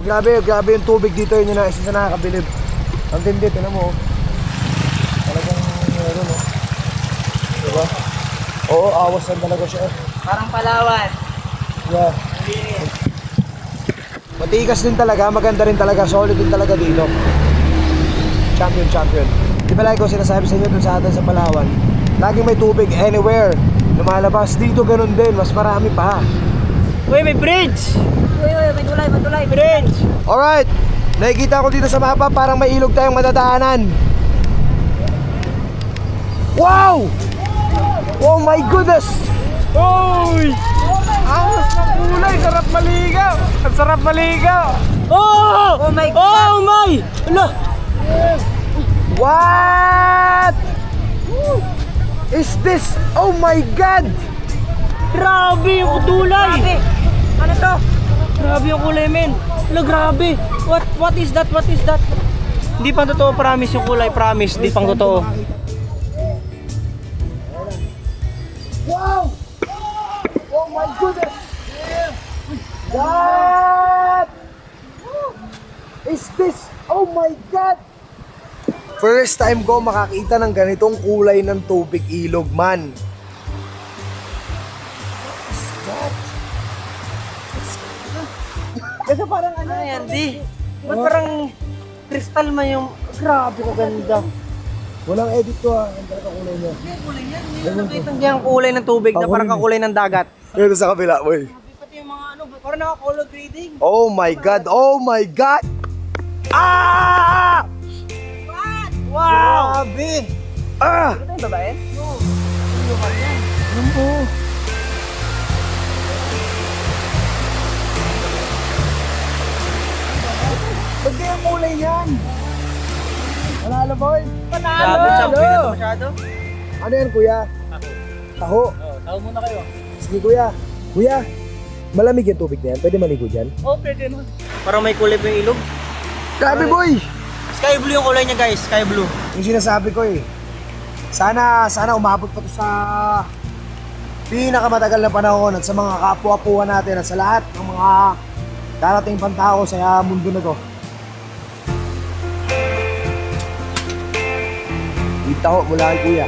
Grabe yung tubig dito. Yun yung isa sa nakakabilib. Ang tindi, tinan mo. Talagang meron, oh. Diba? Oo, awas lang talaga siya. Parang Palawan. Yeah. Matigas din talaga, maganda rin talaga, solid din talaga dito. Champion. Di ba lagi ko sinasabi sa inyo dun sa atin sa Palawan, laging may tubig anywhere. Lumalabas dito, ganun din, mas marami pa. Uy, may bridge! Uy, may tulay. Bridge! Alright, nakikita ko dito sa mapa, parang may ilog tayong madadaanan. Wow! Oh my goodness! Uy! Angas ng kulay, sarap maligaw! Ang sarap maligaw! Oh! Oh my God! Oh my! Ala! What? Is this? Oh my God! Grabe yung tulay! Grabe! Ano to? Grabe yung kulay, men! Ala, grabe! What is that? What is that? Hindi pang totoo, promise yung kulay, promise, hindi pang totoo. Wow! Oh my goodness! What? Is this? Oh my God! First time ko makakita ng ganitong kulay ng tubig ilog, man. What is that? Kasi parang ano yan, di? Ba't parang kristal man yung... Grabe kaganda. Walang edit to, ha. Ang talaga kulay niya. Yung kulay yan, hindi ko nakita yung kulay ng tubig na parang kakulay ng dagat. Ito sa kabila, boy. Pati yung mga ano, parang naka-color grading. Oh my God! Oh my God! Ah! Wow! Grabe! Ah! Ito yung babae? No. Yung yan. Ano mo? Ba't kaya ang kulay niyan? Panalo, boy! Grabe, champion na ito masyado. Ano yan, kuya? Taho. Taho muna kayo. Sige, kuya. Kuya, malamig yung tubig na yan. Pwede maligo dyan? Oh, pwede naman. Parang may kulay pa yung ilog. Grabe, boy! Sky blue yung kulay niya, guys. Sky blue. Yung sinasabi ko, eh. Sana umabot pa to sa pinakamatagal na panahon at sa mga kapwa-puwa natin at sa lahat ng mga darating pang tao sa mundo na to. Itaho mula kay kuya.